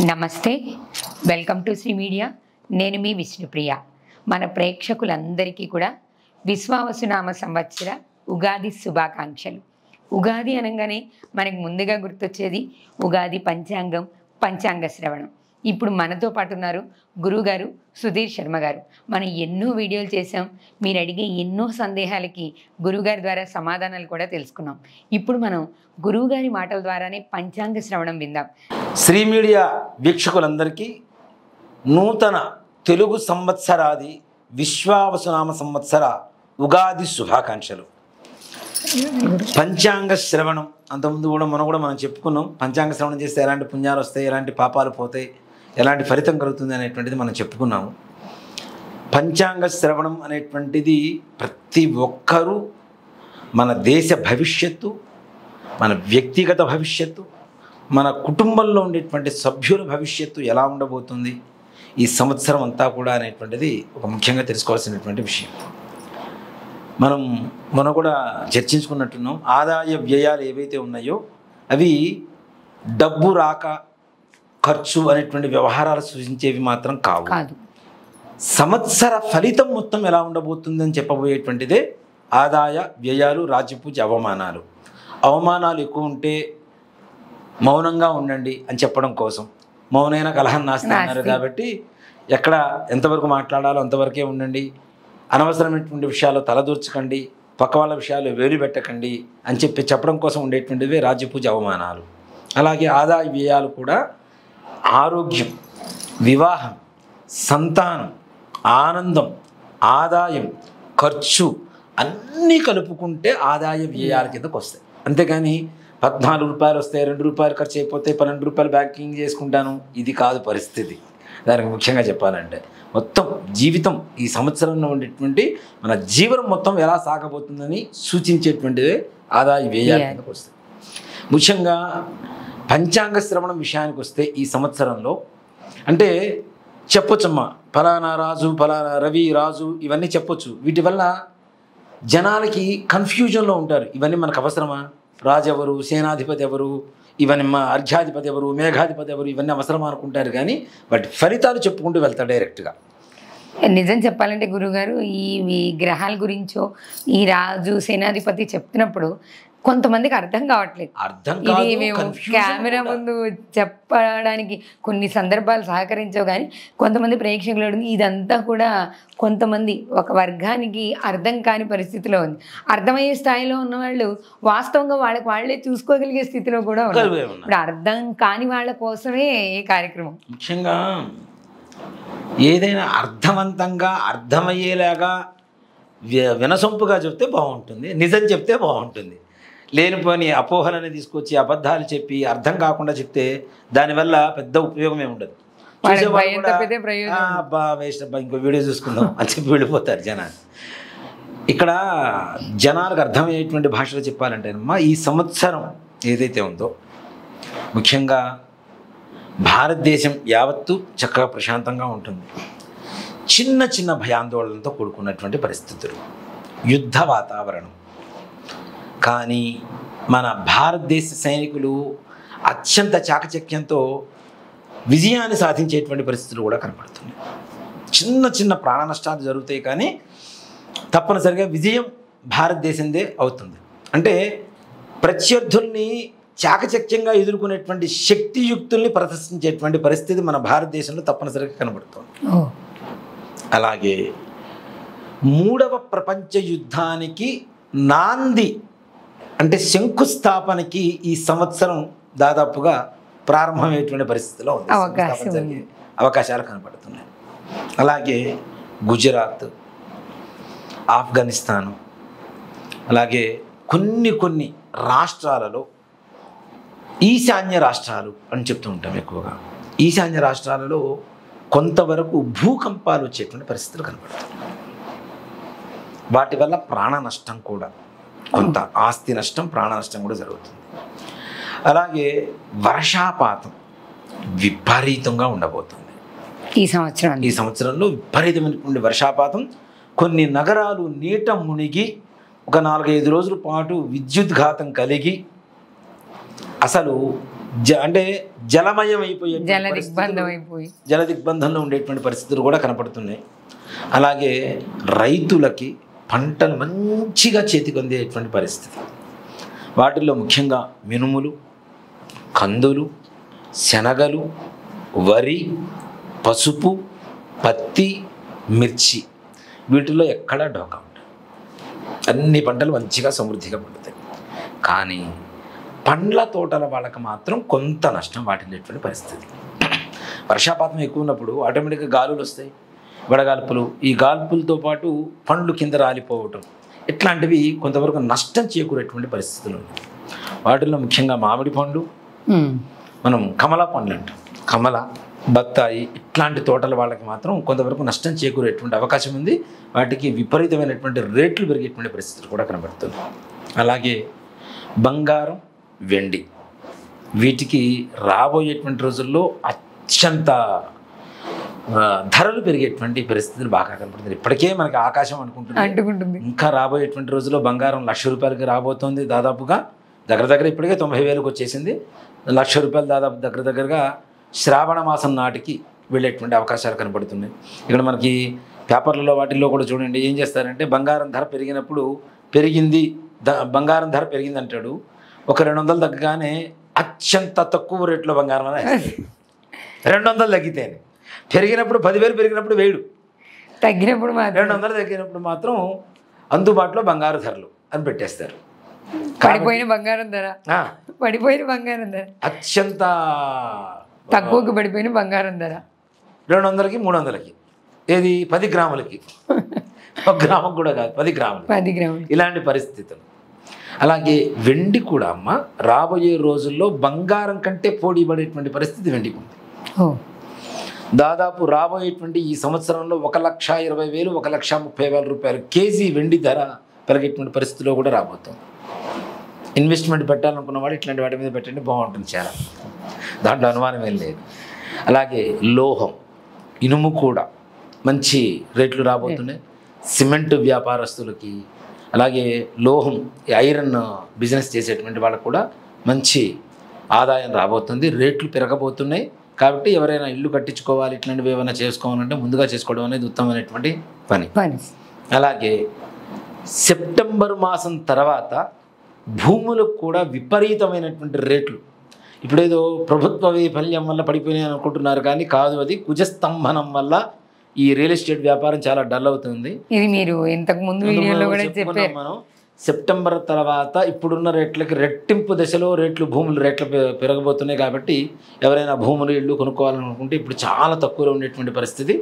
నమస్తే, welcome to Shri media. నేను మీ విష్ణుప్రియ. మన ప్రేక్షకులందరికీ కూడా విశ్వావసునామ సంవత్సర ఉగాది శుభాకాంక్షలు. ఉగాది అనగానే మనకు ముందుగా గుర్తొచ్చేది ఉగాది పంచాంగం, పంచాంగ శ్రవణం. ఇప్పుడు మనతో పాటు ఉన్నారు గురువుగారు సుధీర్ శర్మ గారు. మనం ఎన్నో వీడియోలు చేసాం, మీరు అడిగే ఎన్నో సందేహాలకి గురువుగారి ద్వారా సమాధానాలు కూడా తెలుసుకున్నాం. ఇప్పుడు మనం గురువుగారి మాటల ద్వారానే పంచాంగ శ్రవణం విందాం. శ్రీ మీడియా వీక్షకులందరికీ నూతన తెలుగు సంవత్సరాది విశ్వావసునామ సంవత్సర ఉగాది శుభాకాంక్షలు. పంచాంగ శ్రవణం అంతకుముందు కూడా మనం చెప్పుకున్నాం. పంచాంగ శ్రవణం చేస్తే ఎలాంటి పుణ్యాలు వస్తాయి, ఎలాంటి పాపాలు పోతాయి, ఎలాంటి ఫలితం కలుగుతుంది అనేటువంటిది మనం చెప్పుకున్నాము. పంచాంగ శ్రవణం అనేటువంటిది ప్రతి ఒక్కరూ మన దేశ భవిష్యత్తు, మన వ్యక్తిగత భవిష్యత్తు, మన కుటుంబంలో ఉండేటువంటి సభ్యుల భవిష్యత్తు ఎలా ఉండబోతుంది ఈ సంవత్సరం అంతా కూడా అనేటువంటిది ఒక ముఖ్యంగా తెలుసుకోవాల్సినటువంటి విషయం. మనం కూడా చర్చించుకున్నట్టున్నాం. ఆదాయ వ్యయాలు ఏవైతే ఉన్నాయో అవి డబ్బు రాక ఖర్చు అనేటువంటి వ్యవహారాలు సూచించేవి మాత్రం కావు. సంవత్సర ఫలితం మొత్తం ఎలా ఉండబోతుందని చెప్పబోయేటువంటిదే ఆదాయ వ్యయాలు, రాజ్యపూజ, అవమానాలు. అవమానాలు ఎక్కువ ఉంటే మౌనంగా ఉండండి అని చెప్పడం కోసం, మౌనైన కలహం నాస్తి అన్నారు కాబట్టి ఎక్కడ ఎంతవరకు మాట్లాడాలో అంతవరకే ఉండండి, అనవసరమైనటువంటి విషయాలు తలదూర్చకండి, పక్క వాళ్ళ విషయాలు వేలు పెట్టకండి అని చెప్పడం కోసం ఉండేటువంటివే రాజ్యపూజ, అవమానాలు. అలాగే ఆదాయ వ్యయాలు కూడా ఆరోగ్యం, వివాహం, సంతానం, ఆనందం, ఆదాయం, ఖర్చు అన్నీ కలుపుకుంటే ఆదాయ వ్యయాల కిందకు వస్తాయి. అంతేకాని 14 రూపాయలు వస్తాయి, 2 రూపాయలు ఖర్చు అయిపోతే 12 రూపాయలు బ్యాంకింగ్ చేసుకుంటాను, ఇది కాదు పరిస్థితి. దానికి ముఖ్యంగా చెప్పాలంటే మొత్తం జీవితం ఈ సంవత్సరంలో ఉండేటువంటి మన జీవనం మొత్తం ఎలా సాగబోతుందని సూచించేటువంటిదే ఆదాయ వ్యయాల కిందకు వస్తాయి. ముఖ్యంగా పంచాంగ శ్రవణం విషయానికి వస్తే ఈ సంవత్సరంలో అంటే చెప్పొచ్చమ్మా, ఫలానా రాజు, ఫలానా రవి రాజు, ఇవన్నీ చెప్పొచ్చు. వీటి వల్ల జనాలకి కన్ఫ్యూజన్లో ఉంటారు. ఇవన్నీ మనకు అవసరమా? రాజు ఎవరు, సేనాధిపతి ఎవరు, ఇవన్నీ మా అర్ఘ్యాధిపతి ఎవరు, మేఘాధిపతి ఎవరు, ఇవన్నీ అవసరమా అనుకుంటారు. కానీ వాటి ఫలితాలు చెప్పుకుంటూ వెళ్తారు డైరెక్ట్గా. నిజం చెప్పాలంటే గురుగారు, ఈ గ్రహాల గురించో ఈ రాజు సేనాధిపతి చెప్తున్నప్పుడు కొంతమందికి అర్థం కావట్లేదు. ఇది మేము కెమెరా ముందు చెప్పడానికి కొన్ని సందర్భాలు సహకరించవు, కానీ కొంతమంది ప్రేక్షకులు ఇదంతా కూడా కొంతమంది ఒక వర్గానికి అర్థం కాని పరిస్థితిలో ఉంది. అర్థమయ్యే స్థాయిలో ఉన్నవాళ్ళు వాస్తవంగా వాళ్ళే చూసుకోగలిగే స్థితిలో కూడా ఉన్నారు. ఇప్పుడు అర్థం కాని వాళ్ళ కోసమే ఈ కార్యక్రమం. ముఖ్యంగా ఏదైనా అర్థవంతంగా అర్థమయ్యేలాగా వినసొంపుగా చెప్తే బాగుంటుంది, నిజం చెప్తే బాగుంటుంది. లేనిపోని అపోహలని తీసుకొచ్చి అబద్ధాలు చెప్పి అర్థం కాకుండా చెప్తే దానివల్ల పెద్ద ఉపయోగం ఏమి ఉండదు. అబ్బా వేస్ట్ అబ్బా, ఇంకో వీడియో చూసుకుందాం అని చెప్పి వెళ్ళిపోతారు జనాలు. ఇక్కడ జనాలకు అర్థమయ్యేటువంటి భాషలో చెప్పాలంటే అమ్మా, ఈ సంవత్సరం ఏదైతే ఉందో ముఖ్యంగా భారతదేశం యావత్తు చక్కగా ప్రశాంతంగా ఉంటుంది. చిన్న చిన్న భయాందోళనలతో కూడుకున్నటువంటి పరిస్థితులు, యుద్ధ వాతావరణం. కానీ మన భారతదేశ సైనికులు అత్యంత చాకచక్యంతో విజయాన్ని సాధించేటువంటి పరిస్థితులు కూడా కనపడుతున్నాయి. చిన్న చిన్న ప్రాణ నష్టాలు జరుగుతాయి, కానీ తప్పనిసరిగా విజయం భారతదేశందే అవుతుంది. అంటే ప్రత్యర్థుల్ని చాకచక్యంగా ఎదుర్కొనేటువంటి శక్తియుక్తుల్ని ప్రదర్శించేటువంటి పరిస్థితి మన భారతదేశంలో తప్పనిసరిగా కనబడుతుంది. అలాగే 3వ ప్రపంచ యుద్ధానికి నాంది అంటే శంకుస్థాపనకి ఈ సంవత్సరం దాదాపుగా ప్రారంభమయ్యేటువంటి పరిస్థితిలో ఉంది, అవకాశాలు కనపడుతున్నాయి. అలాగే గుజరాత్, ఆఫ్ఘనిస్తాను, అలాగే కొన్ని రాష్ట్రాలలో ఈశాన్య రాష్ట్రాలు అని చెప్తూ ఉంటాం ఎక్కువగా. ఈశాన్య రాష్ట్రాలలో కొంతవరకు భూకంపాలు వచ్చేటువంటి పరిస్థితులు కనపడుతున్నాయి. వాటి వల్ల ప్రాణ నష్టం కూడా, కొంత ఆస్తి నష్టం, ప్రాణ నష్టం కూడా జరుగుతుంది. అలాగే వర్షాపాతం విపరీతంగా ఉండబోతుంది ఈ సంవత్సరంలో. విపరీతమైనటువంటి వర్షాపాతం. కొన్ని నగరాలు నీట మునిగి ఒక 4-5 రోజుల పాటు విద్యుద్ఘాతం కలిగి అసలు అంటే జలమయం అయిపోయే జల దిగ్బంధంలో ఉండేటువంటి పరిస్థితులు కూడా కనపడుతున్నాయి. అలాగే రైతులకి పంటలు మంచిగా చేతికి అందేటువంటి పరిస్థితి. వాటిల్లో ముఖ్యంగా మినుములు, కందులు, శనగలు, వరి, పసుపు, పత్తి, మిర్చి, వీటిల్లో ఎక్కడా డోకా ఉంటుంది. అన్ని పంటలు మంచిగా సమృద్ధిగా పండుతాయి. కానీ పండ్ల తోటల వాళ్ళకి మాత్రం కొంత నష్టం వాటిల్లేటువంటి పరిస్థితి. వర్షాపాతం ఎక్కువ ఉన్నప్పుడు ఆటోమేటిక్గా గాలులు వస్తాయి, వడగాల్పులు. ఈ గాల్పులతో పాటు పండ్లు కింద రాలిపోవటం, ఇట్లాంటివి కొంతవరకు నష్టం చేకూరేటువంటి పరిస్థితులు ఉన్నాయి. వాటిల్లో ముఖ్యంగా మామిడి పండు, మనం కమల పండ్లు అంటాం, కమల, బత్తాయి, ఇట్లాంటి తోటల వాళ్ళకి మాత్రం కొంతవరకు నష్టం చేకూరేటువంటి అవకాశం ఉంది. వాటికి విపరీతమైనటువంటి రేట్లు పెరిగేటువంటి పరిస్థితులు కూడా కనబడుతుంది. అలాగే బంగారం, వెండి, వీటికి రాబోయేటువంటి రోజుల్లో అత్యంత ధరలు పెరిగేటువంటి పరిస్థితులు బాగా కనపడుతుంది. ఇప్పటికే మనకి ఆకాశం అనుకుంటుంది, ఇంకా రాబోయేటువంటి రోజుల్లో బంగారం 1,00,000 రూపాయలకి రాబోతుంది. దాదాపుగా దగ్గర ఇప్పటికే 90,000కి వచ్చేసింది. 1,00,000 రూపాయలు దాదాపు దగ్గరగా శ్రావణ మాసం నాటికి వెళ్ళేటువంటి అవకాశాలు కనపడుతున్నాయి. ఇక్కడ మనకి పేపర్లలో వాటిల్లో కూడా చూడండి, ఏం చేస్తారంటే బంగారం ధర పెరిగినప్పుడు బంగారం ధర పెరిగింది అంటాడు, ఒక 200 తగ్గగానే అత్యంత తక్కువ రేట్లో బంగారం అనేది 200 తగ్గితేనే, పెరిగినప్పుడు 10,000 పెరిగినప్పుడు 1,000, తగ్గినప్పుడు 200 తగ్గినప్పుడు మాత్రం అందుబాటులో బంగారు ధరలు అని పెట్టేస్తారు. పడిపోయిన బంగారం ధర అత్యంత తక్కువకి పడిపోయిన బంగారం ధర 200కి 300కి, ఏది 10 గ్రాములకి, 1 గ్రామం కూడా కాదు, 10 గ్రాములు, ఇలాంటి పరిస్థితులు. అలాగే వెండి కూడా అమ్మ రాబోయే రోజుల్లో బంగారం కంటే పోటీ పడేటువంటి పరిస్థితి వెండికి ఉంది. దాదాపు రాబోయేటువంటి ఈ సంవత్సరంలో 1,20,000, 1,30,000 రూపాయలు కేజీ వెండి ధర పెరిగేటువంటి పరిస్థితిలో కూడా రాబోతుంది. ఇన్వెస్ట్మెంట్ పెట్టాలనుకున్న వాడు ఇట్లాంటి వాటి మీద పెట్టండి, బాగుంటుంది చాలా, దాంట్లో అనుమానం ఏం లేదు. అలాగే లోహం, ఇనుము కూడా మంచి రేట్లు రాబోతున్నాయి. సిమెంట్ వ్యాపారస్తులకి, అలాగే లోహం, ఐరన్ బిజినెస్ చేసేటువంటి వాళ్ళకు కూడా మంచి ఆదాయం రాబోతుంది. రేట్లు పెరగబోతున్నాయి. కాబట్టి ఎవరైనా ఇల్లు కట్టించుకోవాలి, ఇట్లాంటివి ఏమైనా చేసుకోవాలంటే ముందుగా చేసుకోవడం అనేది ఉత్తమమైనటువంటి పని. అలాగే సెప్టెంబర్ మాసం తర్వాత భూములకు కూడా విపరీతమైనటువంటి రేట్లు, ఇప్పుడేదో ప్రభుత్వ వైఫల్యం వల్ల పడిపోయినాయి అనుకుంటున్నారు, కానీ కాదు, అది కుజస్తంభనం వల్ల ఈ రియల్ ఎస్టేట్ వ్యాపారం చాలా డల్ అవుతుంది. ఇది మీరు ఇంతకు ముందు వీడియోలో కూడా చెప్పారు. మనం సెప్టెంబర్ తర్వాత ఇప్పుడున్న రేట్లకి రెట్టింపు దశలో భూములు రేట్లు పెరగబోతున్నాయి. కాబట్టి ఎవరైనా భూములు, ఇళ్ళు కొనుక్కోవాలనుకుంటే ఇప్పుడు చాలా తక్కువలో ఉండేటువంటి పరిస్థితి,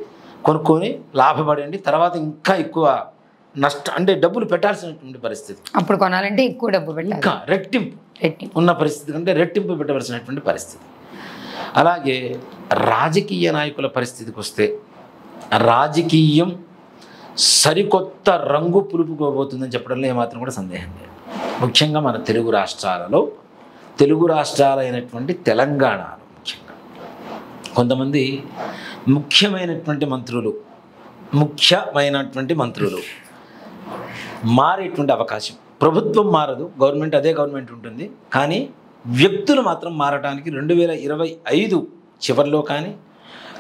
కొనుక్కొని లాభపడండి. తర్వాత ఇంకా ఎక్కువ అంటే డబ్బులు పెట్టాల్సినటువంటి పరిస్థితి, అప్పుడు కొనాలంటే ఎక్కువ డబ్బు పెట్టాలి, ఇంకా రెట్టింపు ఉన్న పరిస్థితి కంటే రెట్టింపు పెట్టవలసినటువంటి పరిస్థితి. అలాగే రాజకీయ నాయకుల పరిస్థితికి వస్తే, రాజకీయం సరికొత్త రంగు పులుపుకోబోతుందని చెప్పడంలో ఏమాత్రం కూడా సందేహం లేదు. ముఖ్యంగా మన తెలుగు రాష్ట్రాలైనటువంటి తెలంగాణలో ముఖ్యంగా కొంతమంది ముఖ్యమైనటువంటి మంత్రులు మారేటువంటి అవకాశం. ప్రభుత్వం మారదు, గవర్నమెంట్ అదే గవర్నమెంట్ ఉంటుంది, కానీ వ్యక్తులు మాత్రం మారడానికి 2025 చివరిలో కానీ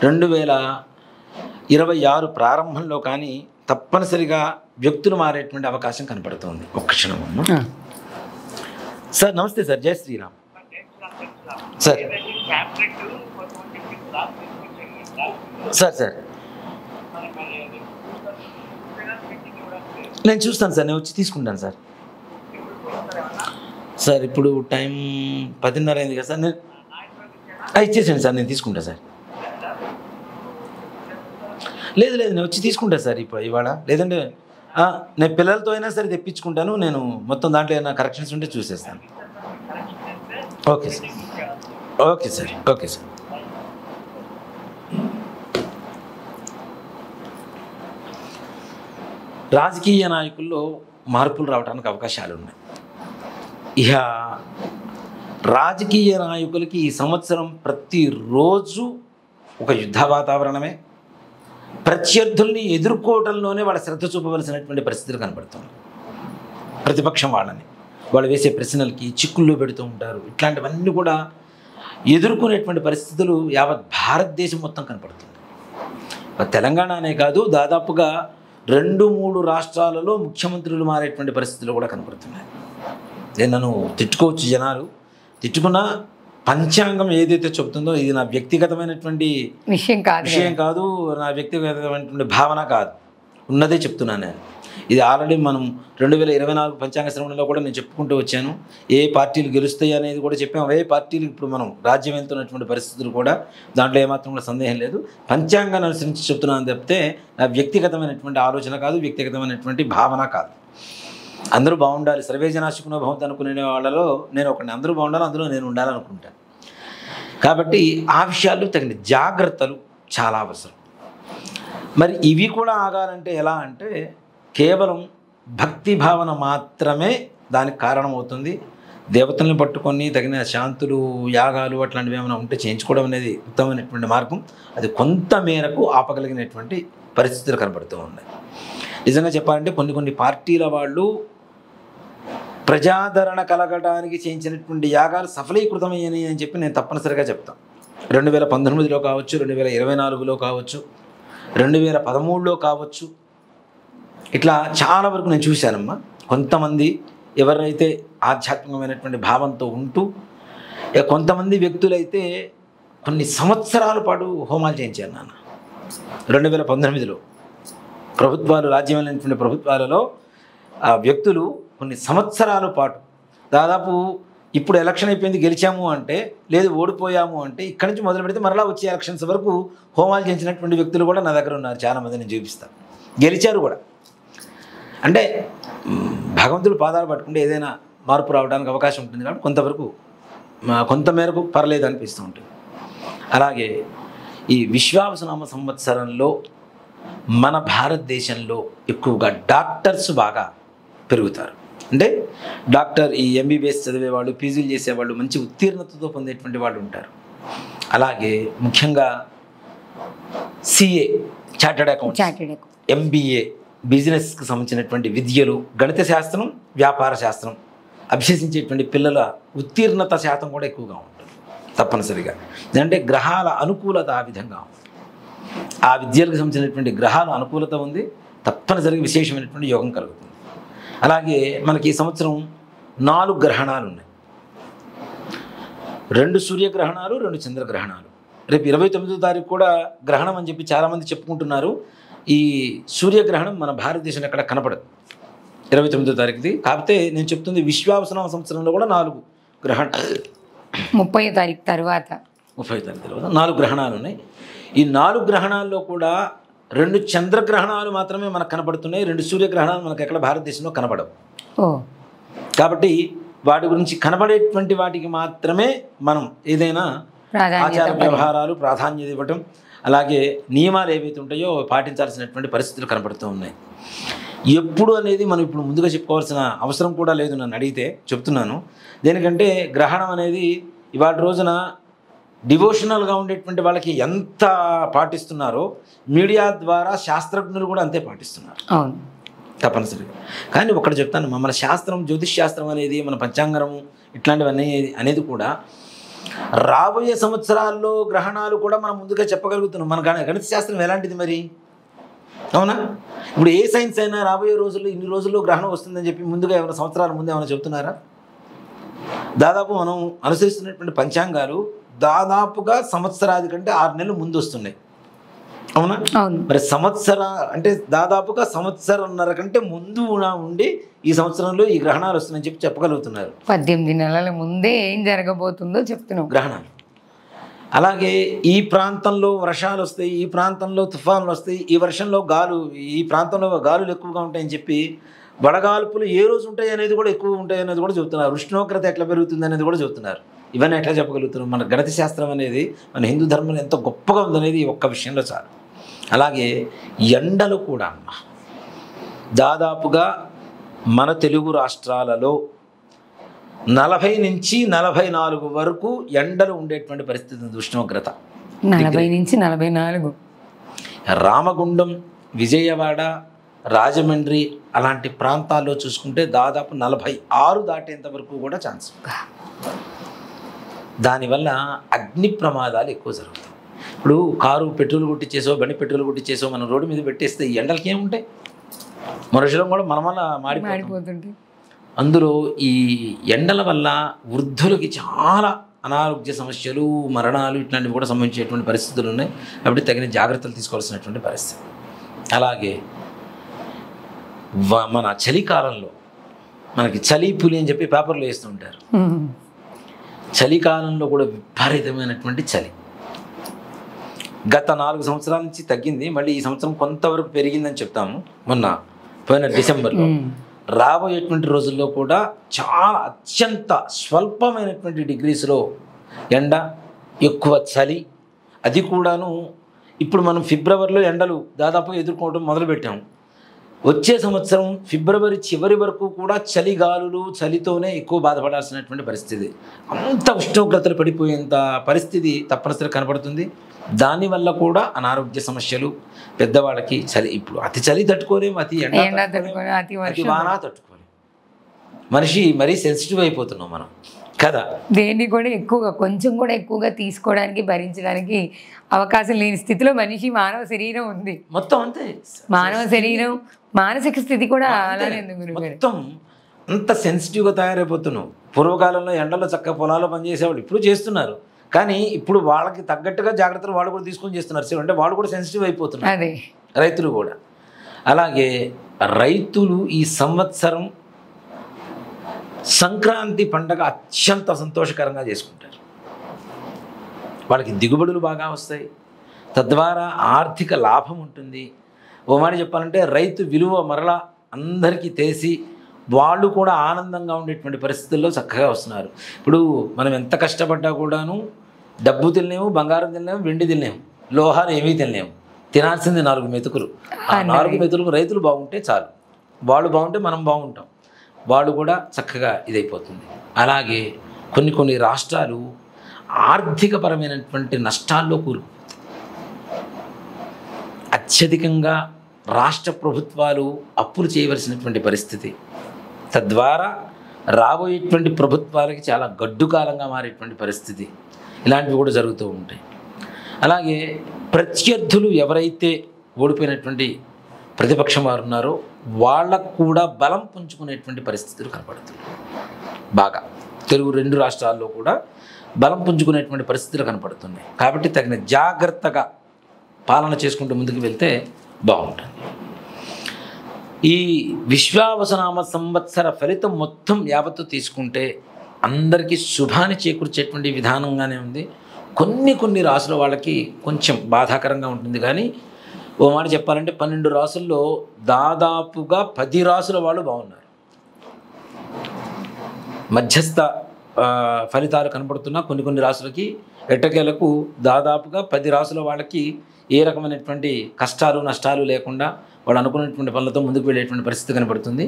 2026 ప్రారంభంలో కానీ తప్పనిసరిగా వ్యక్తులు మారేటువంటి అవకాశం కనపడుతుంది. ఒక్క క్షణం సార్. నమస్తే సార్, జై శ్రీరామ్ సార్. సార్ నేను చూస్తాను సార్, నేను వచ్చి తీసుకుంటాను సార్. సార్ ఇప్పుడు టైం 10:30 అయింది కదా సార్, నేను ఇచ్చేసాను సార్, నేను తీసుకుంటాను సార్. లేదు నేను వచ్చి తీసుకుంటాను సార్ ఇవాళ, లేదంటే నేను పిల్లలతో అయినా సరే తెప్పించుకుంటాను. నేను మొత్తం దాంట్లో ఏమైనా కరెక్షన్స్ ఉంటే చూసేస్తాను. Okay sir, okay sir, okay sir. రాజకీయ నాయకుల్లో మార్పులు రావడానికి అవకాశాలు ఉన్నాయి. ఇక రాజకీయ నాయకులకి ఈ సంవత్సరం ప్రతిరోజు ఒక యుద్ధ వాతావరణమే. ప్రత్యర్థుల్ని ఎదుర్కోవడంలోనే వాళ్ళ శ్రద్ధ చూపవలసినటువంటి పరిస్థితులు కనబడుతుంది. ప్రతిపక్షం వాళ్ళు వేసే ప్రశ్నలకి చిక్కుల్లో పెడుతూ ఉంటారు. ఇట్లాంటివన్నీ కూడా ఎదుర్కొనేటువంటి పరిస్థితులు యావత్ భారతదేశం మొత్తం కనపడుతుంది. తెలంగాణ అనే కాదు, దాదాపుగా 2-3 రాష్ట్రాలలో ముఖ్యమంత్రులు మారేటువంటి పరిస్థితులు కూడా కనపడుతున్నాయి. నేను నన్ను తిట్టుకోవచ్చు, జనాలు తిట్టుకున్నా పంచాంగం ఏదైతే చెబుతుందో ఇది నా వ్యక్తిగతమైనటువంటి విషయం కాదు, నా వ్యక్తిగతమైనటువంటి భావన కాదు, ఉన్నదే చెప్తున్నాను నేను. ఇది ఆల్రెడీ మనం 2024 పంచాంగ శ్రవణంలో కూడా నేను చెప్పుకుంటూ వచ్చాను. ఏ పార్టీలు గెలుస్తాయి అనేది కూడా చెప్పాము. ఏ పార్టీలు ఇప్పుడు మనం రాజ్యం వెళ్తున్నటువంటి పరిస్థితులు కూడా దాంట్లో ఏమాత్రం కూడా సందేహం లేదు. పంచాంగాన్ని అనుసరించి చెప్తున్నాను తప్పితే నా వ్యక్తిగతమైనటువంటి ఆలోచన కాదు, వ్యక్తిగతమైనటువంటి భావన కాదు. అందరూ బాగుండాలి, సర్వే జనా సుఖినో భవంతు అనుకునే వాళ్ళలో నేను ఒకటి. అందరూ బాగుండాలి, అందులో నేను ఉండాలనుకుంటాను. కాబట్టి ఆ విషయాల్లో తగిన జాగ్రత్తలు చాలా అవసరం. మరి ఇవి కూడా ఆగాలంటే ఎలా అంటే కేవలం భక్తి భావన మాత్రమే దానికి కారణమవుతుంది. దేవతల్ని పట్టుకొని తగిన శాంతులు, యాగాలు అట్లాంటివి ఏమైనా ఉంటే చేయించుకోవడం అనేది ఉత్తమమైనటువంటి మార్గం. అది కొంత మేరకు ఆపగలిగినటువంటి పరిస్థితులు కనబడుతూ ఉన్నాయి. నిజంగా చెప్పాలంటే కొన్ని పార్టీల వాళ్ళు ప్రజాదరణ కలగడానికి చేయించినటువంటి యాగాలు సఫలీకృతమయ్యాయి అని చెప్పి నేను తప్పనిసరిగా చెప్తాను. 2019లో కావచ్చు, 2024లో కావచ్చు, 2013లో కావచ్చు, ఇట్లా చాలా వరకు నేను చూశానమ్మా. కొంతమంది ఎవరైతే ఆధ్యాత్మికమైనటువంటి భావంతో ఉంటూ, కొంతమంది వ్యక్తులైతే కొన్ని సంవత్సరాల పాటు హోమాలు చేయించారు నాన్న. 2019లో ప్రభుత్వాలు, రాజ్యమైనటువంటి ప్రభుత్వాలలో ఆ వ్యక్తులు కొన్ని సంవత్సరాల పాటు, దాదాపు ఇప్పుడు ఎలక్షన్ అయిపోయింది గెలిచాము అంటే, లేదు ఓడిపోయాము అంటే, ఇక్కడి నుంచి మొదలు పెడితే మరలా వచ్చే ఎలక్షన్స్ వరకు హోమాలు చేయించినటువంటి వ్యక్తులు కూడా నా దగ్గర ఉన్నారు. చాలామంది నేను చూపిస్తాను, గెలిచారు కూడా. అంటే భగవంతుడు పాదాలు పట్టుకుంటే ఏదైనా మార్పు రావడానికి అవకాశం ఉంటుంది కాబట్టి కొంతవరకు కొంత మేరకు పర్లేదు అనిపిస్తూ ఉంటుంది. అలాగే ఈ విశ్వావసునామ సంవత్సరంలో మన భారతదేశంలో ఎక్కువగా డాక్టర్స్ బాగా పెరుగుతారు. అంటే డాక్టర్, ఈ ఎంబీబీఎస్ చదివేవాళ్ళు, పీజీలు చేసేవాళ్ళు, మంచి ఉత్తీర్ణతతో పొందేటువంటి వాళ్ళు ఉంటారు. అలాగే ముఖ్యంగా సిఏ, చార్టెడ్ అకౌంట్, ఎంబీఏ, బిజినెస్కి సంబంధించినటువంటి విద్యలు, గణిత శాస్త్రం, వ్యాపార శాస్త్రం అభ్యసించేటువంటి పిల్లల ఉత్తీర్ణత శాతం కూడా ఎక్కువగా ఉంటుంది తప్పనిసరిగా. అంటే గ్రహాల అనుకూలత ఆ విధంగా ఉంది. ఆ విద్యలకు సంబంధించినటువంటి గ్రహాల అనుకూలత ఉంది, తప్పనిసరిగా విశేషమైనటువంటి యోగం కలుగుతుంది. అలాగే మనకి ఈ సంవత్సరం 4 గ్రహణాలు ఉన్నాయి. 2 సూర్యగ్రహణాలు, 2 చంద్రగ్రహణాలు. రేపు 29వ తారీఖు కూడా గ్రహణం అని చెప్పి చాలామంది చెప్పుకుంటున్నారు. ఈ సూర్యగ్రహణం మన భారతదేశంలో ఎక్కడ కనపడదు 29వ తారీఖుది. కాకపోతే నేను చెప్తుంది విశ్వావసునామ సంవత్సరంలో కూడా 4 గ్రహణాలు, 30వ తారీఖు తర్వాత 4 గ్రహణాలు ఉన్నాయి. ఈ 4 గ్రహణాల్లో కూడా 2 చంద్రగ్రహణాలు మాత్రమే మనకు కనపడుతున్నాయి. 2 సూర్యగ్రహణాలు మనకు ఎక్కడ భారతదేశంలో కనపడవు. కాబట్టి వాటి గురించి కనపడేటువంటి వాటికి మాత్రమే మనం ఏదైనా ఆచార వ్యవహారాలు ప్రాధాన్యత ఇవ్వటం, అలాగే నియమాలు ఏవైతే ఉంటాయో పాటించాల్సినటువంటి పరిస్థితులు కనపడుతూ ఉన్నాయి. ఎప్పుడు అనేది మనం ఇప్పుడు ముందుగా చెప్పుకోవాల్సిన అవసరం కూడా లేదు. నన్ను అడిగితే చెప్తున్నాను. దేనికంటే గ్రహణం అనేది ఇవాళ రోజున డివోషనల్గా ఉండేటువంటి వాళ్ళకి ఎంత పాటిస్తున్నారో మీడియా ద్వారా శాస్త్రజ్ఞులు కూడా అంతే పాటిస్తున్నారు తప్పనిసరిగా. కానీ ఒకటి చెప్తాను, మన శాస్త్రం, జ్యోతిష్ శాస్త్రం అనేది, మన పంచాంగం ఇట్లాంటివన్నీ అనేది కూడా రాబోయే సంవత్సరాల్లో గ్రహణాలు కూడా మనం ముందుగా చెప్పగలుగుతున్నాం. మన గణిత శాస్త్రం ఎలాంటిది మరి, అవునా? ఇప్పుడు ఏ సైన్స్ అయినా రాబోయే రోజుల్లో ఇన్ని రోజుల్లో గ్రహణం వస్తుందని చెప్పి ముందుగా ఏమైనా సంవత్సరాల ముందు ఏమైనా చెబుతున్నారా? దాదాపు మనం అనుసరిస్తున్నటువంటి పంచాంగాలు దాదాపుగా సంవత్సరాది కంటే 6 నెలలు ముందు వస్తున్నాయి, అవునా? మరి అంటే దాదాపుగా సంవత్సరంన్నర కంటే ముందు ఉండి ఈ సంవత్సరంలో ఈ గ్రహణాలు వస్తున్నాయని చెప్పి చెప్పగలుగుతున్నారు. 18 నెలల ముందే ఏం జరగబోతుందో చెప్తున్నాం గ్రహణాలు. అలాగే ఈ ప్రాంతంలో వర్షాలు వస్తాయి, ఈ ప్రాంతంలో తుఫాన్లు వస్తాయి, ఈ వర్షంలో ఈ ప్రాంతంలో గాలులు ఎక్కువగా ఉంటాయని చెప్పి వడగాల్పులు ఏ రోజు ఉంటాయి అనేది కూడా ఎక్కువ ఉంటాయి అనేది కూడా చెబుతున్నారు. ఉష్ణోగ్రత ఎట్లా పెరుగుతుంది అనేది కూడా చెబుతున్నారు. ఇవన్నీ ఎట్లా చెప్పగలుగుతున్నారు? మన గణిత శాస్త్రం అనేది, మన హిందూ ధర్మం ఎంత గొప్పగా ఉందనేది ఈ ఒక్క విషయంలో చాలు. అలాగే ఎండలు కూడా అమ్మ, దాదాపుగా మన తెలుగు రాష్ట్రాలలో 40 నుంచి 44 వరకు ఎండలు ఉండేటువంటి పరిస్థితి ఉంది. ఉష్ణోగ్రత 40 నుంచి 44. రామగుండం, విజయవాడ, రాజమండ్రి అలాంటి ప్రాంతాల్లో చూసుకుంటే దాదాపు 46 దాటేంత వరకు కూడా ఛాన్స్. దానివల్ల అగ్ని ప్రమాదాలు ఎక్కువ జరుగుతాయి. ఇప్పుడు కారు పెట్రోల్ కొట్టించేసో బండి పెట్రోల్ కొట్టించేసో మనం రోడ్డు మీద పెట్టేస్తే ఈ ఎండలకి ఏముంటాయి, మనుషులం కూడా మన వల్ల మాడిపోతుంది. అందులో ఈ ఎండల వల్ల వృద్ధులకి చాలా అనారోగ్య సమస్యలు, మరణాలు ఇట్లాంటివి కూడా సంభవించేటువంటి పరిస్థితులు ఉన్నాయి. కాబట్టి తగిన జాగ్రత్తలు తీసుకోవాల్సినటువంటి పరిస్థితి. అలాగే మన చలికాలంలో మనకి చలి పులి అని చెప్పి పేపర్లో వేస్తూ ఉంటారు. చలికాలంలో కూడా విపరీతమైనటువంటి చలి. గత 4 సంవత్సరాల నుంచి తగ్గింది, మళ్ళీ ఈ సంవత్సరం కొంతవరకు పెరిగిందని చెప్తాము. మొన్న పోయిన డిసెంబర్లో రాబోయేటువంటి రోజుల్లో కూడా చాలా అత్యంత స్వల్పమైనటువంటి డిగ్రీస్లో ఎండ, ఎక్కువ చలి. అది కూడాను ఇప్పుడు మనం ఫిబ్రవరిలో ఎండలు దాదాపుగా ఎదుర్కోవడం మొదలుపెట్టాము. వచ్చే సంవత్సరం ఫిబ్రవరి చివరి వరకు కూడా చలిగాలులు, చలితోనే ఎక్కువ బాధపడాల్సినటువంటి పరిస్థితి. అంత ఉష్ణోగ్రతలు పడిపోయేంత పరిస్థితి తప్పనిసరి కనపడుతుంది. దానివల్ల కూడా అనారోగ్య సమస్యలు పెద్దవాళ్ళకి. చలి ఇప్పుడు అతి చలి తట్టుకోలేము, అతి అతి వాన తట్టుకోలేము. మనిషి మరీ సెన్సిటివ్ అయిపోతున్నాం మనం కదా. దేన్ని కూడా ఎక్కువగా కొంచెం కూడా ఎక్కువగా తీసుకోవడానికి, భరించడానికి అవకాశం లేని స్థితిలో మనిషి మానవ శరీరం ఉంది. మొత్తం అంతే, మానవ శరీరం, మానసిక స్థితి కూడా అలానే మొత్తం అంత సెన్సిటివ్గా తయారైపోతున్నాం. పూర్వకాలంలో ఎండలో చక్కగా పొలాల్లో పనిచేసేవాళ్ళు ఇప్పుడు చేస్తున్నారు, కానీ ఇప్పుడు వాళ్ళకి తగ్గట్టుగా జాగ్రత్తలు వాళ్ళు కూడా తీసుకొని చేస్తున్నారు. అంటే వాళ్ళు కూడా సెన్సిటివ్ అయిపోతున్నారు, రైతులు కూడా. అలాగే రైతులు ఈ సంవత్సరం సంక్రాంతి పండగ అత్యంత సంతోషకరంగా చేసుకుంటారు. వాళ్ళకి దిగుబడులు బాగా వస్తాయి, తద్వారా ఆర్థిక లాభం ఉంటుంది. ఓ మాట చెప్పాలంటే రైతు విలువ మరలా అందరికీ తెలిసి వాళ్ళు కూడా ఆనందంగా ఉండేటువంటి పరిస్థితుల్లో చక్కగా వస్తున్నారు. ఇప్పుడు మనం ఎంత కష్టపడ్డా కూడాను డబ్బు తినలేము, బంగారం తినలేము, వెండి తినలేము, లోహాలు ఏమీ తినలేము. తినాల్సింది 4 మెతుకులు. ఆ 4 మెతుకులు రైతులు బాగుంటే చాలు, వాళ్ళు బాగుంటే మనం బాగుంటాం. వాళ్ళు కూడా చక్కగా ఇదైపోతుంది. అలాగే కొన్ని రాష్ట్రాలు ఆర్థికపరమైనటువంటి నష్టాల్లో కూరుకుపోతాయి. అత్యధికంగా రాష్ట్ర ప్రభుత్వాలు అప్పులు చేయవలసినటువంటి పరిస్థితి. తద్వారా రాబోయేటువంటి ప్రభుత్వాలకి చాలా గడ్డు కాలంగా మారేటువంటి పరిస్థితి. ఇలాంటివి కూడా జరుగుతూ ఉంటాయి. అలాగే ప్రత్యర్థులు ఎవరైతే ఓడిపోయినటువంటి ప్రతిపక్షం వారు ఉన్నారో వాళ్ళకు కూడా బలం పుంజుకునేటువంటి పరిస్థితులు కనపడుతున్నాయి. బాగా తెలుగు 2 రాష్ట్రాల్లో కూడా బలం పుంజుకునేటువంటి పరిస్థితులు కనపడుతున్నాయి. కాబట్టి తగిన జాగ్రత్తగా పాలన చేసుకుంటూ ముందుకు వెళ్తే బాగుంటుంది. ఈ విశ్వావసనామ సంవత్సర ఫలితం మొత్తం యావత్తు తీసుకుంటే అందరికీ శుభాన్ని చేకూర్చేటువంటి విధానంగానే ఉంది. కొన్ని రాసుల వాళ్ళకి కొంచెం బాధాకరంగా ఉంటుంది. కానీ ఓ మాట చెప్పాలంటే 12 రాసుల్లో దాదాపుగా 10 రాసుల వాళ్ళు బాగున్నారు. మధ్యస్థ ఫలితాలు కనపడుతున్నా కొన్ని రాసులకి ఎట్టకేలకు దాదాపుగా 10 రాసుల వాళ్ళకి ఏ రకమైనటువంటి కష్టాలు నష్టాలు లేకుండా వాళ్ళు అనుకున్నటువంటి పనులతో ముందుకు వెళ్ళేటువంటి పరిస్థితి కనపడుతుంది.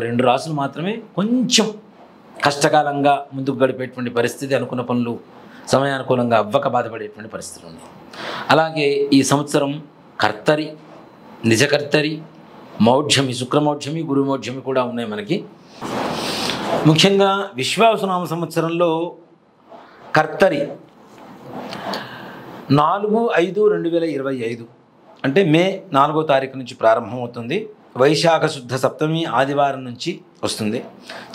2 రాసులు మాత్రమే కొంచెం కష్టకాలంగా ముందుకు గడిపేటువంటి పరిస్థితి, అనుకున్న పనులు సమయానుకూలంగా అవ్వక బాధపడేటువంటి పరిస్థితులు ఉన్నాయి. అలాగే ఈ సంవత్సరం కర్తరి, నిజకర్తరి, మౌఢ్యమి, శుక్రమౌఢ్యమి, గురుమౌఢ్యమి కూడా ఉన్నాయి మనకి. ముఖ్యంగా విశ్వావసునామ సంవత్సరంలో కర్తరి 4/5/2025 అంటే మే 4వ తారీఖు నుంచి ప్రారంభమవుతుంది. వైశాఖ శుద్ధ సప్తమి ఆదివారం నుంచి వస్తుంది.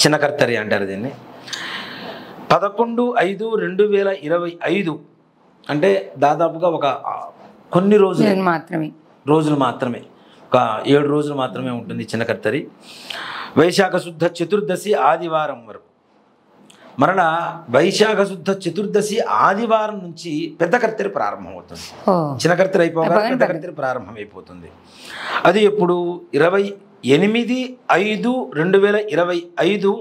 చిన్న కర్తరి అంటారు దీన్ని. 11/5/2025 అంటే దాదాపుగా ఒక కొన్ని రోజులు మాత్రమే, ఒక 7 రోజులు మాత్రమే ఉంటుంది చిన్న కర్తరి. వైశాఖ శుద్ధ చతుర్దశి ఆదివారం వరకు. మరలా వైశాఖ శుద్ధ చతుర్దశి ఆదివారం నుంచి పెద్ద కర్తరి ప్రారంభమవుతుంది. చిన్న కర్తరి అయిపోగా పెద్ద కర్తరి ప్రారంభమైపోతుంది. అది ఎప్పుడు 28/5/2025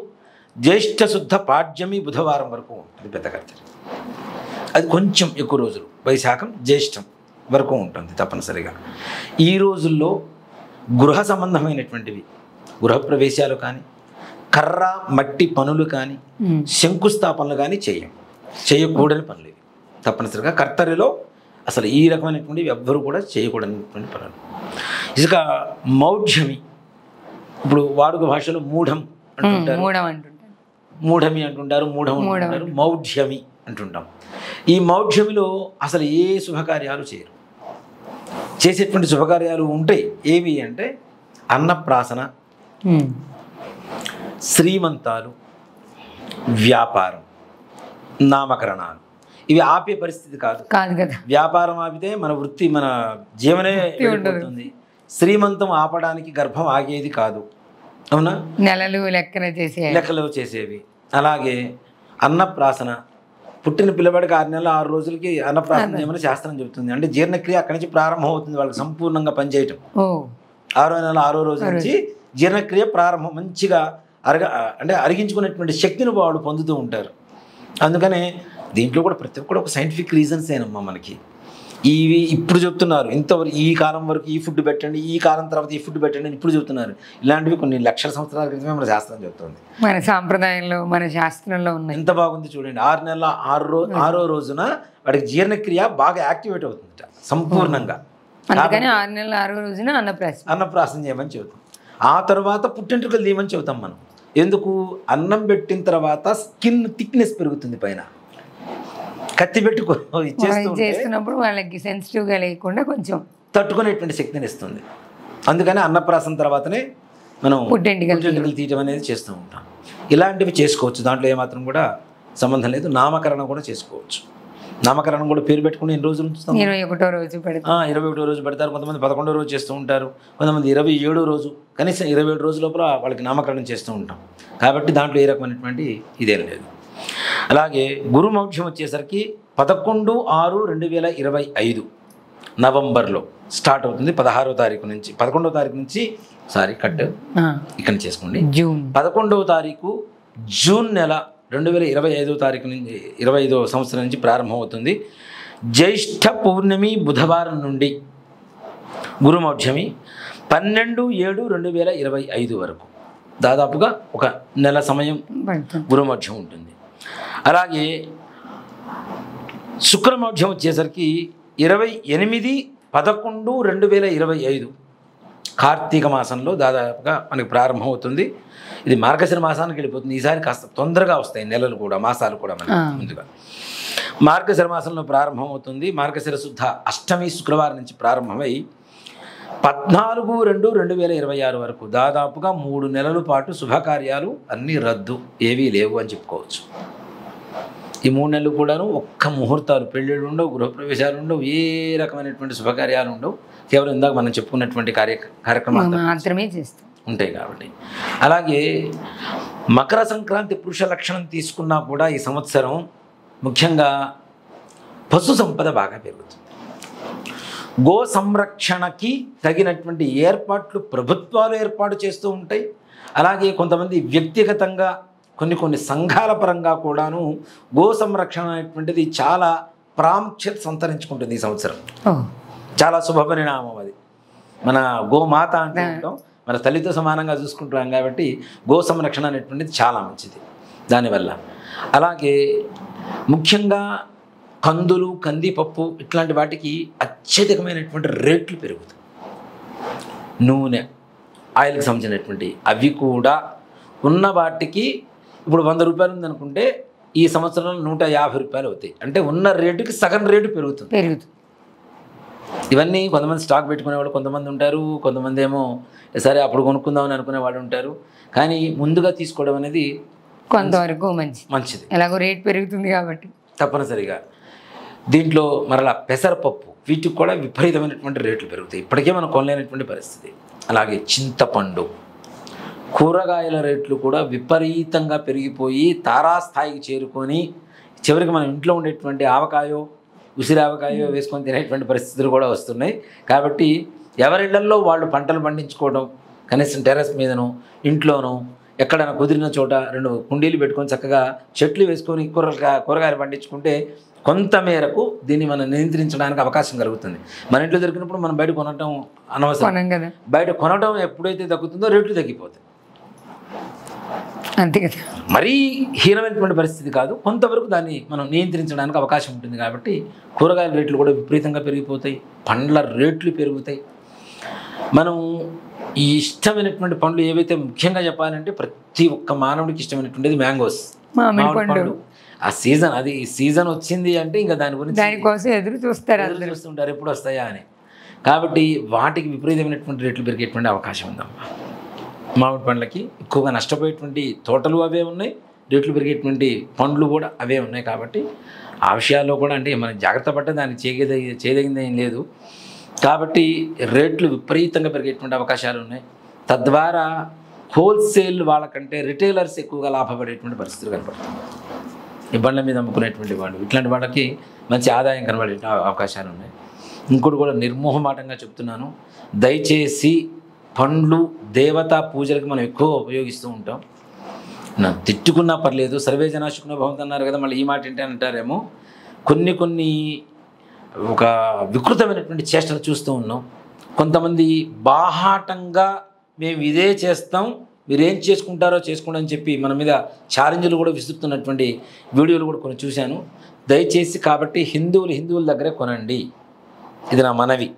జ్యేష్ఠ శుద్ధ పాడ్యమి బుధవారం వరకు ఉంటుంది పెద్ద కర్తరి. అది కొంచెం ఎక్కువ రోజులు, వైశాఖం జ్యేష్టం వరకు ఉంటుంది తప్పనిసరిగా. ఈ రోజుల్లో గృహ సంబంధమైనటువంటివి, గృహప్రవేశాలు కానీ, కర్ర మట్టి పనులు కానీ, శంకుస్థాపనలు కానీ చేయకూడని పనులు ఇవి తప్పనిసరిగా. కర్తరిలో అసలు ఈ రకమైనటువంటివి ఎవ్వరూ కూడా చేయకూడనటువంటి పనులు. ఇసుక మౌఢ్యమి, ఇప్పుడు వాడుక భాషలో మూఢం అంటుంటారు, మూఢమి అంటుంటారు, మూఢం అంటుంటారు. మౌఢ్యమి అంటుంటాం. ఈ మౌఢ్యమిలో అసలు ఏ శుభకార్యాలు చేయరు. చేసేటువంటి శుభకార్యాలు ఉంటాయి. ఏవి అంటే అన్నప్రాసన, శ్రీమంతాలు, వ్యాపారం, నామకరణాలు. ఇవి ఆపే పరిస్థితి కాదు కదా. వ్యాపారం ఆపితే మన వృత్తి, మన జీవనే వెళ్ళిపోతుంది. శ్రీమంతం ఆపడానికి గర్భం ఆగేది కాదు, అవునా? లెక్కలు చేసేవి. అలాగే అన్నప్రాసన, పుట్టిన పిల్లవాడికి 6 నెలలు 6 రోజులకి అన్నప్రాసన చేయమని శాస్త్రం చెబుతుంది. అంటే జీర్ణక్రియ అక్కడి నుంచి ప్రారంభం అవుతుంది, వాళ్ళకి సంపూర్ణంగా పనిచేయటం. 6వ నెల 6వ రోజు నుంచి జీర్ణక్రియ ప్రారంభం. మంచిగా అరిగించుకునేటువంటి శక్తిని వాళ్ళు పొందుతూ ఉంటారు. అందుకనే దీంట్లో కూడా ప్రతి ఒక్కటి ఒక సైంటిఫిక్ రీజన్స్ ఏనమ్మా మనకి. ఇవి ఇప్పుడు చెప్తున్నారు, ఇంతవరకు ఈ కాలం వరకు ఈ ఫుడ్ పెట్టండి, ఈ కాలం తర్వాత ఈ ఫుడ్ పెట్టండి అని ఇప్పుడు చెప్తున్నారు. ఇలాంటివి కొన్ని లక్షల సంవత్సరాల క్రితమే మన శాస్త్రం చెప్తుంది, మన సాంప్రదాయంలో, మన శాస్త్రంలో ఉన్నాయి. ఎంత బాగుంది చూడండి. 6 నెలల 6వ రోజున వాడికి జీర్ణక్రియ బాగా యాక్టివేట్ అవుతుందట సంపూర్ణంగా. అందుకని 6 నెలల 6వ రోజున అన్నప్రాసన చేయమని చెబుతాం. ఆ తర్వాత పుట్టింటికలు తీయమని చెబుతాం మనం. ఎందుకు? అన్నం పెట్టిన తర్వాత స్కిన్ థిక్నెస్ పెరుగుతుంది, పైన కత్తి పెట్టుకో ఇచ్చేస్తున్నప్పుడు వాళ్ళకి సెన్సిటివ్గా లేకుండా కొంచెం తట్టుకునేటువంటి శక్తిని ఇస్తుంది. అందుకని అన్నప్రాసన తర్వాతనే మనం పుట్టింటికలు తీయటం అనేది చేస్తూ ఉంటాం. ఇలాంటివి చేసుకోవచ్చు, దాంట్లో ఏమాత్రం కూడా సంబంధం లేదు. నామకరణం కూడా చేసుకోవచ్చు. నామకరణం కూడా పేరు పెట్టుకుని ఎన్ని రోజులు ఉంచుతాం? 21వ రోజు పెడతారు. కొంతమంది 11వ రోజు చేస్తూ ఉంటారు, కొంతమంది 27వ రోజు, కనీసం 27 రోజుల లోపల వాళ్ళకి నామకరణం చేస్తూ ఉంటాం. కాబట్టి దాంట్లో ఏ రకమైనటువంటి ఇదేం లేదు. అలాగే గురుమౌఢ్యం వచ్చేసరికి 11/6/2025 నవంబర్లో స్టార్ట్ అవుతుంది. 16వ తారీఖు నుంచి 11వ తారీఖు నుంచి ఇక్కడ చేసుకోండి. 11వ తారీఖు జూన్ నెల 2025వ తారీఖు నుంచి 25వ సంవత్సరం నుంచి ప్రారంభమవుతుంది. జ్యేష్ఠ పౌర్ణమి బుధవారం నుండి గురుమౌఢ్యమి 12/7/2025 వరకు దాదాపుగా ఒక నెల సమయం గురుమౌఢ్యం ఉంటుంది. అలాగే శుక్రమౌఢ్యం వచ్చేసరికి 28/11/2025 కార్తీక మాసంలో దాదాపుగా మనకి ప్రారంభమవుతుంది. ఇది మార్గశిర మాసానికి వెళ్ళిపోతుంది. ఈసారి కాస్త తొందరగా వస్తాయి నెలలు కూడా, మాసాలు కూడా మనకి ముందుగా. మార్గశిర మాసంలో ప్రారంభమవుతుంది. మార్గశిర శుద్ధ అష్టమి శుక్రవారం నుంచి ప్రారంభమై 14/2/2026 వరకు దాదాపుగా 3 నెలల పాటు శుభకార్యాలు అన్నీ రద్దు, ఏవీ లేవు అని చెప్పుకోవచ్చు. ఈ 3 నెలలు కూడాను ఒక్క ముహూర్తాలు, పెళ్ళిళ్ళు ఉండవు, గృహప్రవేశాలు ఉండవు, ఏ రకమైనటువంటి శుభకార్యాలు ఉండవు. కేవలం ఇందాక మనం చెప్పుకున్నటువంటి కార్యక్రమాలు మాత్రమే చేస్తాం ఉంటాయి కాబట్టి. అలాగే మకర సంక్రాంతి పురుష లక్షణం తీసుకున్నా కూడా ఈ సంవత్సరం ముఖ్యంగా పశు సంపద బాగా పెరుగుతుంది. గో సంరక్షణకి తగినటువంటి ఏర్పాట్లు ప్రభుత్వాలు ఏర్పాటు చేస్తూ ఉంటాయి. అలాగే కొంతమంది వ్యక్తిగతంగా కొన్ని సంఘాల పరంగా కూడాను గో సంరక్షణ అనేటువంటిది చాలా ప్రాముఖ్యత సంతరించుకుంటుంది ఈ సంవత్సరం. చాలా శుభ పరిణామం అది. మన గోమాత అంటూ ఉంటాం, మన తల్లితో సమానంగా చూసుకుంటున్నాం కాబట్టి గో సంరక్షణ అనేటువంటిది చాలా మంచిది దానివల్ల. అలాగే ముఖ్యంగా కందులు, కందిపప్పు ఇట్లాంటి వాటికి అత్యధికమైనటువంటి రేట్లు పెరుగుతాయి. నూనె, ఆయిల్కి సంబంధించినటువంటి అవి కూడా ఉన్న వాటికి ఇప్పుడు 100 రూపాయలు ఉందనుకుంటే ఈ సంవత్సరంలో 150 రూపాయలు అవుతాయి. అంటే ఉన్న రేటుకి సగం రేటు పెరుగుతుంది. ఇవన్నీ కొంతమంది స్టాక్ పెట్టుకునేవాళ్ళు కొంతమంది ఉంటారు, కొంతమంది ఏమో సరే అప్పుడు కొనుక్కుందామని అనుకునే వాళ్ళు ఉంటారు. కానీ ముందుగా తీసుకోవడం అనేది కొంతవరకు మంచిది. ఎలాగో రేట్ పెరుగుతుంది కాబట్టి తప్పనిసరిగా. దీంట్లో మరలా పెసరపప్పు, వీటికి కూడా విపరీతమైనటువంటి రేట్లు పెరుగుతాయి. ఇప్పటికే మనం కొనలేనటువంటి పరిస్థితి. అలాగే చింతపండు, కూరగాయల రేట్లు కూడా విపరీతంగా పెరిగిపోయి తారాస్థాయికి చేరుకొని చివరికి మనం ఇంట్లో ఉండేటువంటి ఆవకాయో, ఉసిరావకాయో వేసుకొని తినేటువంటి పరిస్థితులు కూడా వస్తున్నాయి. కాబట్టి ఎవరిళ్లల్లో వాళ్ళు పంటలు పండించుకోవడం, కనీసం టెర్రస్ మీదనో ఇంట్లోనో ఎక్కడైనా కుదిరిన చోట 2 కుండీలు పెట్టుకొని చక్కగా చెట్లు వేసుకొని కూరగాయలు పండించుకుంటే కొంత మేరకు దీన్ని మనం నియంత్రించడానికి అవకాశం కలుగుతుంది. మన ఇంట్లో దొరికినప్పుడు మనం బయట కొనటం అనవసరం. బయట కొనటం ఎప్పుడైతే తగ్గుతుందో రేట్లు తగ్గిపోతాయి. అంతే కదా. మరీ హీనమైనటువంటి పరిస్థితి కాదు, కొంతవరకు దాన్ని మనం నియంత్రించడానికి అవకాశం ఉంటుంది. కాబట్టి కూరగాయల రేట్లు కూడా విపరీతంగా పెరిగిపోతాయి, పండ్ల రేట్లు పెరుగుతాయి. మనం ఈ ఇష్టమైనటువంటి పండ్లు ఏవైతే ముఖ్యంగా చెప్పాలంటే ప్రతి ఒక్క మానవుడికి ఇష్టమైనటువంటిది మ్యాంగోస్, మామిడి పండు. ఆ సీజన్ అది ఈ సీజన్ వచ్చింది అంటే ఇంకా దాని గురించి దానికోసం ఎదురు చూస్తారు ఎదురు చూస్తుంటారు ఎప్పుడు వస్తాయా అని. కాబట్టి వాటికి విపరీతమైనటువంటి రేట్లు పెరిగేటువంటి అవకాశం ఉందమ్మా. మామిడి పండ్లకి ఎక్కువగా నష్టపోయేటువంటి తోటలు అవే ఉన్నాయి, రేట్లు పెరిగేటువంటి పండ్లు కూడా అవే ఉన్నాయి. కాబట్టి ఆ విషయాల్లో కూడా అంటే మనం జాగ్రత్త పడ్డ దాన్ని చేయదగింది ఏం లేదు. కాబట్టి రేట్లు విపరీతంగా పెరిగేటువంటి అవకాశాలు ఉన్నాయి. తద్వారా హోల్సేల్ వాళ్ళకంటే రిటైలర్స్ ఎక్కువగా లాభపడేటువంటి పరిస్థితులు కనపడుతుంది. ఈ బండ్ల మీద అమ్ముకునేటువంటి వాళ్ళు ఇట్లాంటి వాళ్ళకి మంచి ఆదాయం కనబడే అవకాశాలు ఉన్నాయి. ఇంకోటి కూడా నిర్మోహమాటంగా చెప్తున్నాను, దయచేసి పండ్లు దేవతా పూజలకు మనం ఎక్కువ ఉపయోగిస్తూ ఉంటాం. నా తిట్టుకున్నా పర్లేదు, సర్వే జనాశుకున్న భవంతి అన్నారు కదా, మళ్ళీ ఈ మాట ఏంటి అంటారేమో. కొన్ని ఒక వికృతమైనటువంటి చేష్టలు చూస్తూ ఉన్నాం. కొంతమంది బాహాటంగా మేము ఇదే చేస్తాం, మీరేం చేసుకుంటారో చేసుకోండి అని చెప్పి మన మీద ఛాలెంజ్లు కూడా విసురుతున్నటువంటి వీడియోలు కూడా కొన్ని చూశాను. దయచేసి కాబట్టి హిందువుల దగ్గరే కొనండి, ఇది నా మనవి.